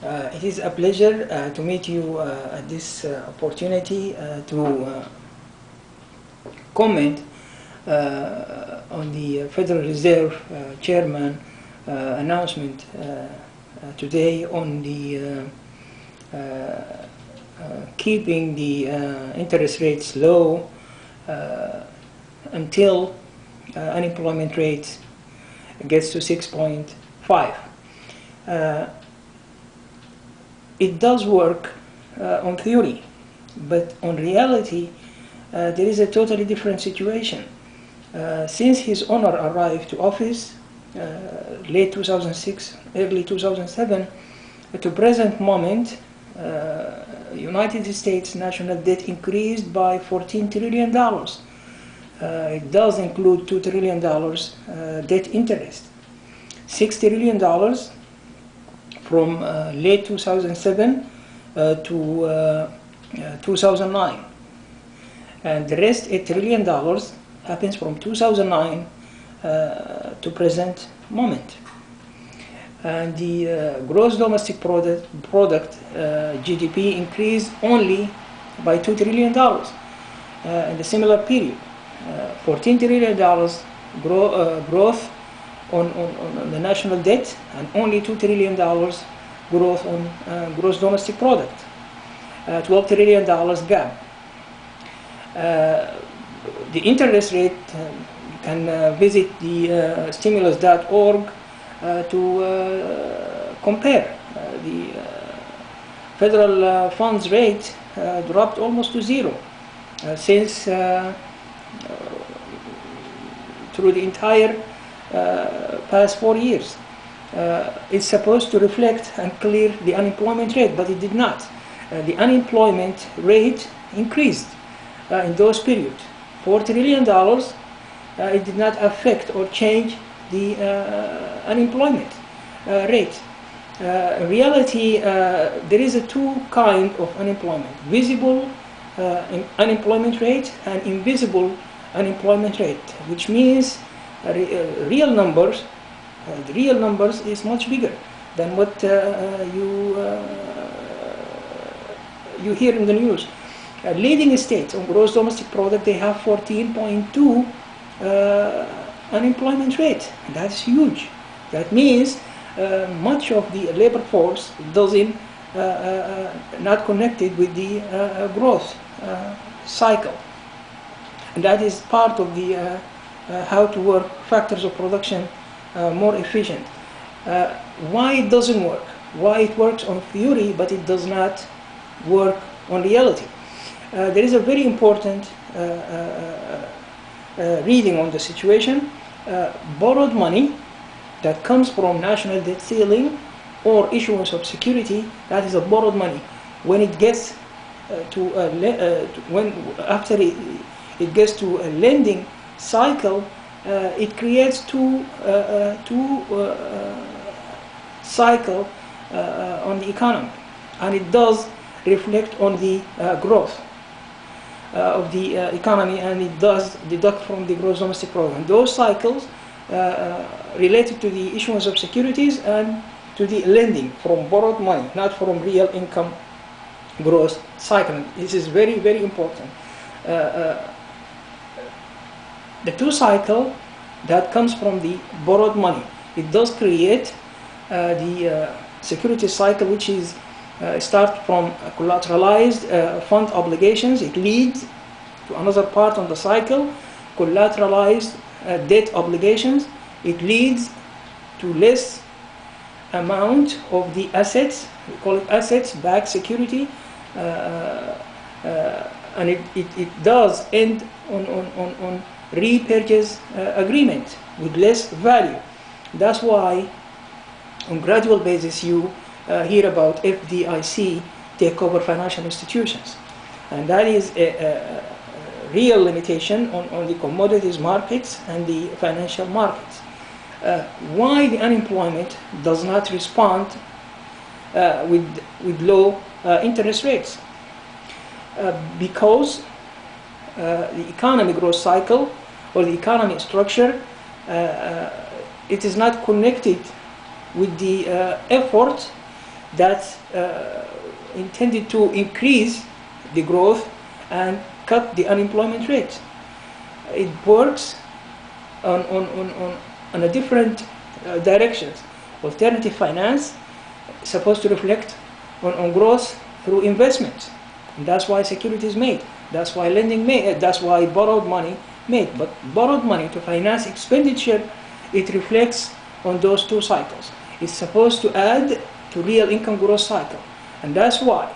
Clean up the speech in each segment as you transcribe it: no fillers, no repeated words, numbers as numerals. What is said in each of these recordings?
It is a pleasure to meet you at this opportunity to comment on the Federal Reserve Chairman announcement today on the keeping the interest rates low until unemployment rate gets to 6.5. It does work on theory, but on reality there is a totally different situation. Since his honor arrived to office late 2006, early 2007, to present moment, United States national debt increased by $14 trillion. It does include $2 trillion debt interest, $6 trillion from late 2007 to 2009, and the rest $8 trillion happens from 2009 to present moment. And the gross domestic product GDP increased only by $2 trillion in the similar period. $14 trillion growth on the national debt, and only $2 trillion growth on gross domestic product. $12 trillion gap. The interest rate, you can visit the stimulus.org to compare. The federal funds rate dropped almost to zero since through the entire past 4 years. It's supposed to reflect and clear the unemployment rate, but it did not. The unemployment rate increased in those periods. $4 trillion, it did not affect or change the unemployment rate. In reality, there is a two kind of unemployment: visible unemployment rate and invisible unemployment rate, which means real numbers. The real numbers is much bigger than what you hear in the news. Leading states on gross domestic product, they have 14.2 unemployment rate. That's huge. That means much of the labor force doesn't not connected with the growth cycle, and that is part of the how to work factors of production more efficient. Why it doesn't work? Why it works on theory but it does not work on reality? There is a very important reading on the situation. Borrowed money that comes from national debt ceiling or issuance of security, that is a borrowed money. When it gets after it gets to a lending cycle, it creates two cycle on the economy, and it does reflect on the growth of the economy, and it does deduct from the gross domestic product. And those cycles related to the issuance of securities and to the lending from borrowed money, not from real income growth cycle. This is very, very important. The two cycle that comes from the borrowed money, it does create the security cycle, which is start from collateralized fund obligations. It leads to another part on the cycle, collateralized debt obligations. It leads to less amount of the assets, we call it assets-backed security, and it does end on repurchase agreement with less value. That's why on gradual basis you hear about FDIC take over financial institutions, and that is a real limitation on the commodities markets and the financial markets. Why the unemployment does not respond with low interest rates? Because the economy growth cycle or the economy structure, it is not connected with the effort that intended to increase the growth and cut the unemployment rate. It works on a different directions. Alternative finance is supposed to reflect on growth through investment. And that's why security is made. That's why lending made. That's why borrowed money made. But borrowed money to finance expenditure, it reflects on those two cycles. It's supposed to add to real income growth cycle. And that's why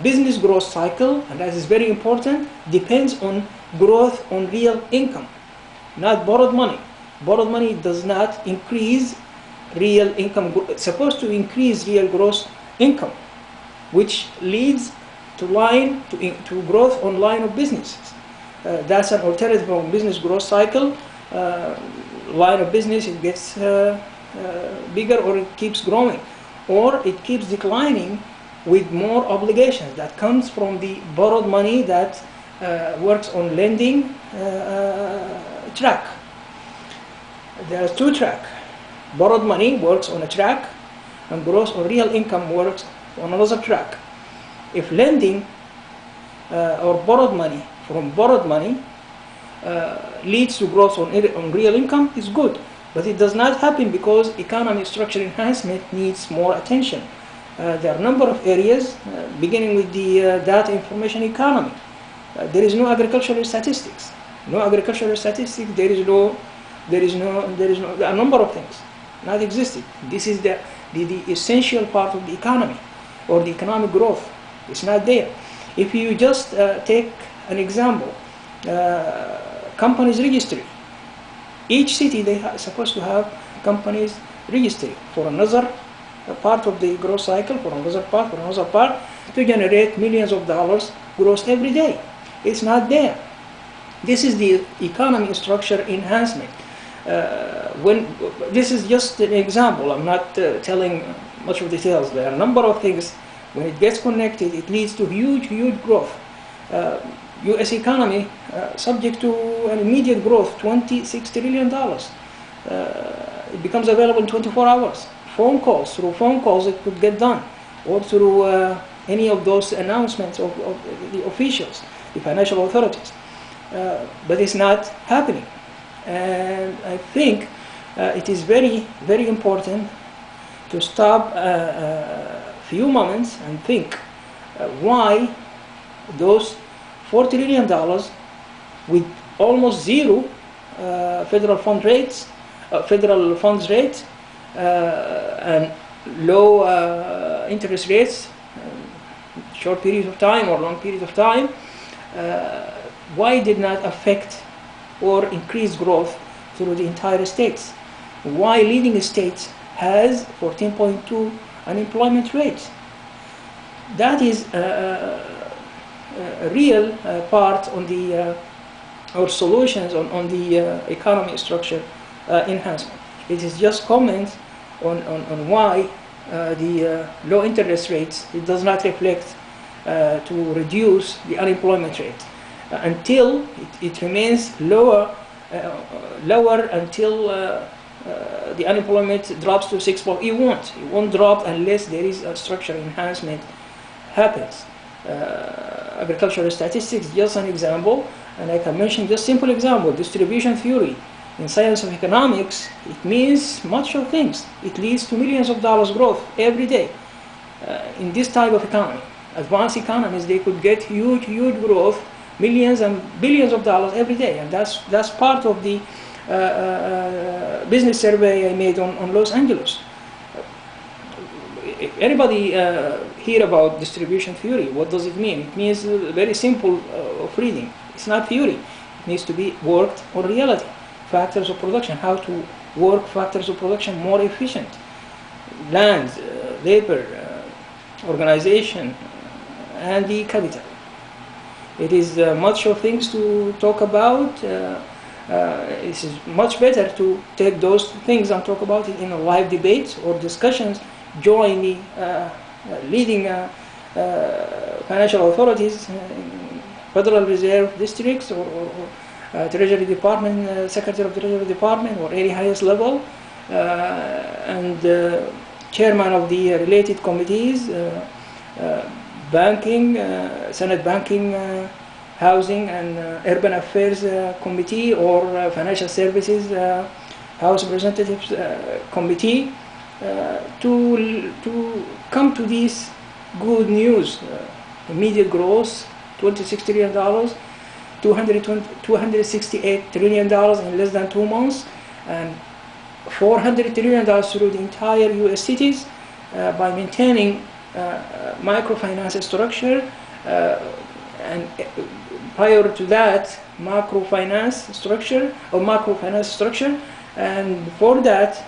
business growth cycle, and that is very important, depends on growth on real income, not borrowed money. Borrowed money does not increase real income. It's supposed to increase real gross income, which leads to growth on line of businesses. That's an alternative on business growth cycle. Line of business, it gets bigger, or it keeps growing, or it keeps declining with more obligations that comes from the borrowed money that works on lending track. There are two tracks. Borrowed money works on a track, and growth on real income works on another track. If lending or borrowed money from borrowed money leads to growth on real income, is good. But it does not happen because economic structure enhancement needs more attention. There are a number of areas, beginning with the data information economy. There is no agricultural statistics. No agricultural statistics. There is no. A number of things not existing. This is the essential part of the economy, or the economic growth. It's not there. If you just take an example, companies registry. Each city, they are supposed to have companies registry for another part of the growth cycle, for another part, to generate millions of dollars growth every day. It's not there. This is the economy structure enhancement. This is just an example. I'm not telling much of details. There are a number of things. When it gets connected, it leads to huge growth. U.S. economy subject to an immediate growth, $26 trillion. It becomes available in 24 hours. Through phone calls it could get done, or through any of those announcements of the officials, the financial authorities. But it's not happening. And I think it is very important to stop a few moments and think why those $4 trillion with almost zero federal funds rates, and low interest rates, short periods of time or long periods of time, why did not affect or increase growth through the entire states? Why leading states has 14.2 unemployment rate? That is a real part on the or solutions on the economy structure enhancement. It is just comments on why the low interest rates, it does not reflect to reduce the unemployment rate until it remains lower until the unemployment drops to 6. It won't drop unless there is a structural enhancement happens. Agricultural statistics, just an example, and I can mention just simple example, distribution theory. In science of economics, it means much of things. It leads to millions of dollars growth every day. In this type of economy, advanced economies, they could get huge growth, millions and billions of dollars every day, and that's part of the business survey I made on Los Angeles. If anybody hear about distribution theory, what does it mean? It means very simple of reading. It's not theory. It needs to be worked on reality. Factors of production, how to work factors of production more efficient. Land, labor, organization, and the capital. It is much of things to talk about. It is much better to take those things and talk about it in a live debate or discussions. Join the leading financial authorities, Federal Reserve districts, or Treasury Department, Secretary of the Treasury Department, or any highest level, and chairman of the related committees, banking, Senate Banking, Housing and Urban Affairs Committee, or Financial Services House Representatives Committee, to come to this good news. Immediate growth, $26 trillion, $268 trillion in less than 2 months, and $400 trillion through the entire U.S. cities by maintaining microfinance structure, and prior to that, macrofinance structure or macrofinance structure, and before that,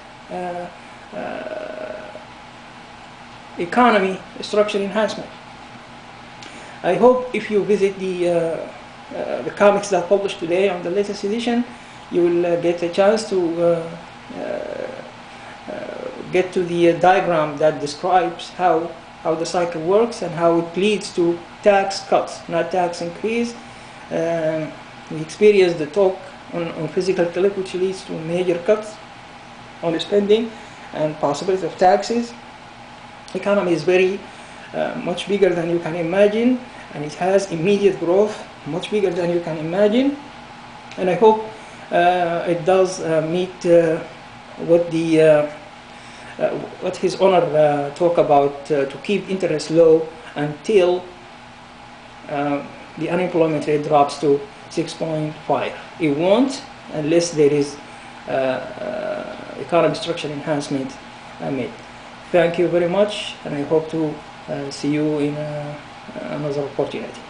economy structure enhancement. I hope if you visit the comics that published today on the latest edition, you will get a chance to get to the diagram that describes how the cycle works and how it leads to tax cuts, not tax increase. We experienced the talk on physical cliff, which leads to major cuts on spending and possibility of taxes. Economy is very much bigger than you can imagine, and it has immediate growth, much bigger than you can imagine. And I hope it does meet what His Honor talk about, to keep interest low until the unemployment rate drops to 6.5. It won't unless there is economic structure enhancement made. Thank you very much, and I hope to see you in another opportunity.